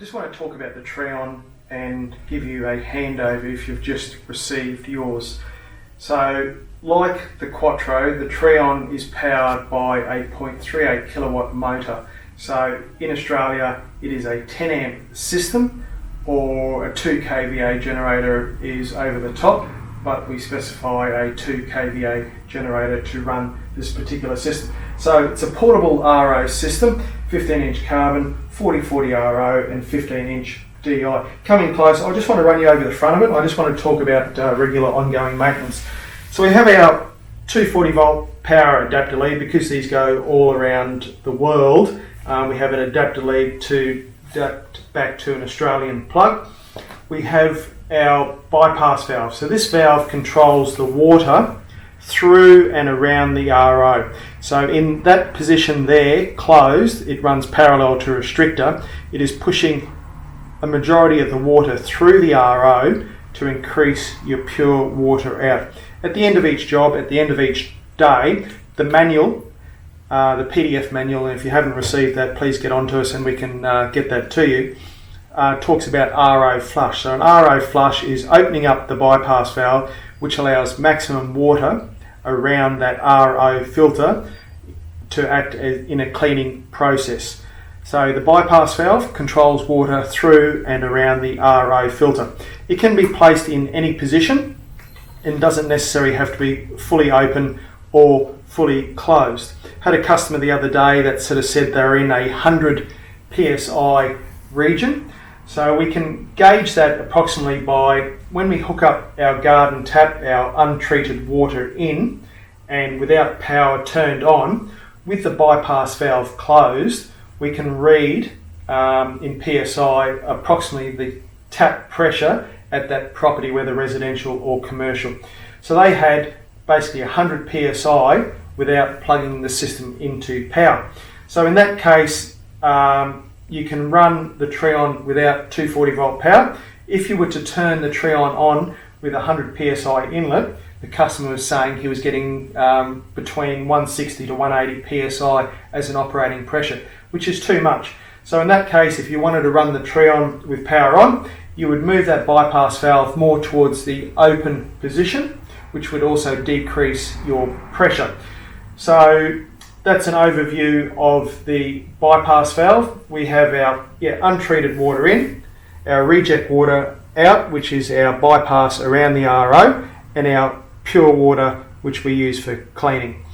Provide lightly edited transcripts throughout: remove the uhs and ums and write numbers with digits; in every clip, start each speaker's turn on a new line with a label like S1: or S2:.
S1: just want to talk about the Trion and give you a handover if you've just received yours. So, like the Quattro, the Trion is powered by a 0.38 kilowatt motor. So in Australia it is a 10 amp system, or a 2 kVA generator is over the top, but we specify a 2 kVA generator to run this particular system. So it's a portable RO system, 15 inch carbon, 40/40 RO and 15 inch DI. Coming close, I just want to run you over the front of it. I just want to talk about regular ongoing maintenance. So we have our 240 volt power adapter lead. Because these go all around the world, we have an adapter lead to adapt back to an Australian plug. We have our bypass valve. So this valve controls the water through and around the RO. So in that position there, closed, it runs parallel to a restrictor. It is pushing a majority of the water through the RO to increase your pure water out. At the end of each job, at the end of each day, the manual, the PDF manual, and if you haven't received that, please get onto us and we can get that to you, talks about RO flush. So an RO flush is opening up the bypass valve, which allows maximum water around that RO filter to act in a cleaning process. So the bypass valve controls water through and around the RO filter. It can be placed in any position and doesn't necessarily have to be fully open or fully closed. Had a customer the other day that sort of said they're in a 100 psi region. So we can gauge that approximately by when we hook up our garden tap, our untreated water in, and without power turned on, with the bypass valve closed, we can read in PSI approximately the tap pressure at that property, whether residential or commercial. So they had basically 100 PSI without plugging the system into power. So in that case, you can run the Trion without 240 volt power. If you were to turn the Trion on with 100 PSI inlet, the customer was saying he was getting between 160 to 180 PSI as an operating pressure, which is too much. So in that case, if you wanted to run the Trion with power on, you would move that bypass valve more towards the open position, which would also decrease your pressure. So that's an overview of the bypass valve. We have our untreated water in, our reject water out, which is our bypass around the RO, and our pure water, which we use for cleaning.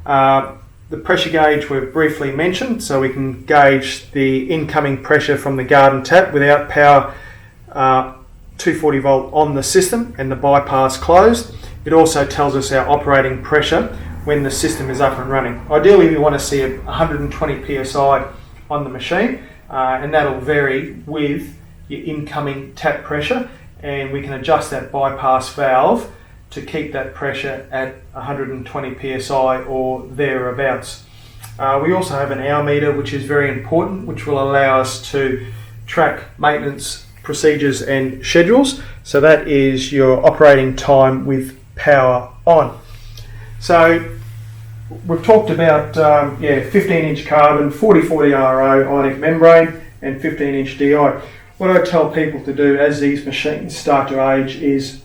S1: The pressure gauge we've briefly mentioned, so we can gauge the incoming pressure from the garden tap without power, 240 volt on the system and the bypass closed. It also tells us our operating pressure when the system is up and running. Ideally, we want to see 120 psi on the machine, and that'll vary with your incoming tap pressure, and we can adjust that bypass valve to keep that pressure at 120 psi or thereabouts. We also have an hour meter, which is very important, which will allow us to track maintenance procedures and schedules. So that is your operating time with power on. So we've talked about 15 inch carbon, 40/40 RO ionic membrane and 15 inch DI. What I tell people to do as these machines start to age is,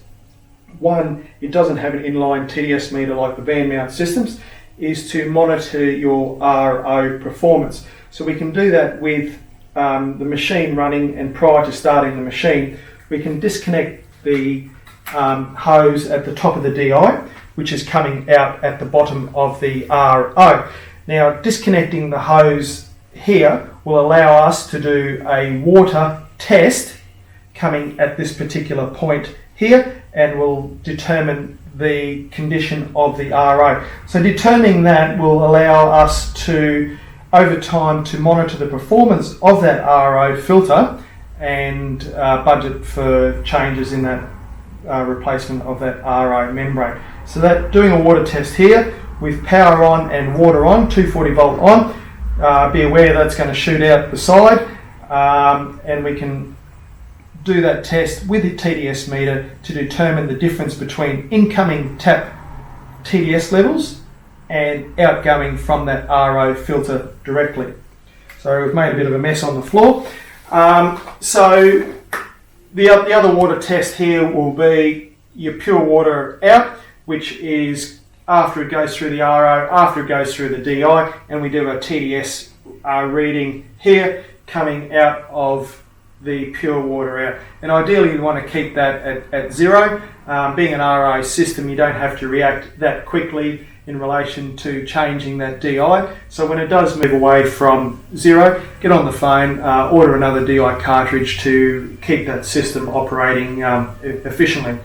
S1: one, it doesn't have an inline TDS meter like the band mount systems, is to monitor your RO performance. So we can do that with the machine running, and prior to starting the machine, we can disconnect the hose at the top of the DI, which is coming out at the bottom of the RO. Now, disconnecting the hose here will allow us to do a water test coming at this particular point here, and will determine the condition of the RO. So determining that will allow us to, over time, to monitor the performance of that RO filter and budget for changes in that replacement of that RO membrane. So that doing a water test here with power on and water on, 240 volt on, be aware that's going to shoot out the side, and we can do that test with the TDS meter to determine the difference between incoming tap TDS levels and outgoing from that RO filter directly. So we've made a bit of a mess on the floor. So the other water test here will be your pure water out, which is after it goes through the RO, after it goes through the DI, and we do a TDS reading here coming out of the pure water out. And ideally you want to keep that at 0. Being an RO system, you don't have to react that quickly in relation to changing that DI. So when it does move away from 0, get on the phone, order another DI cartridge to keep that system operating efficiently.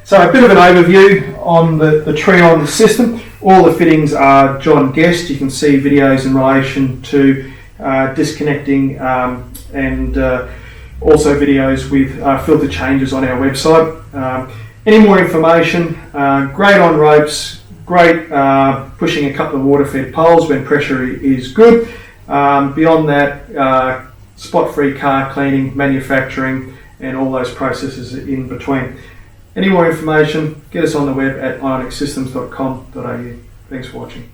S1: So a bit of an overview on the Trion system. All the fittings are John Guest. You can see videos in relation to disconnecting and also videos with filter changes on our website. Any more information, great on ropes, great pushing a couple of water fed poles when pressure is good. Beyond that, spot-free car cleaning, manufacturing, and all those processes in between. Any more information, get us on the web at ionicsystems.com.au. Thanks for watching.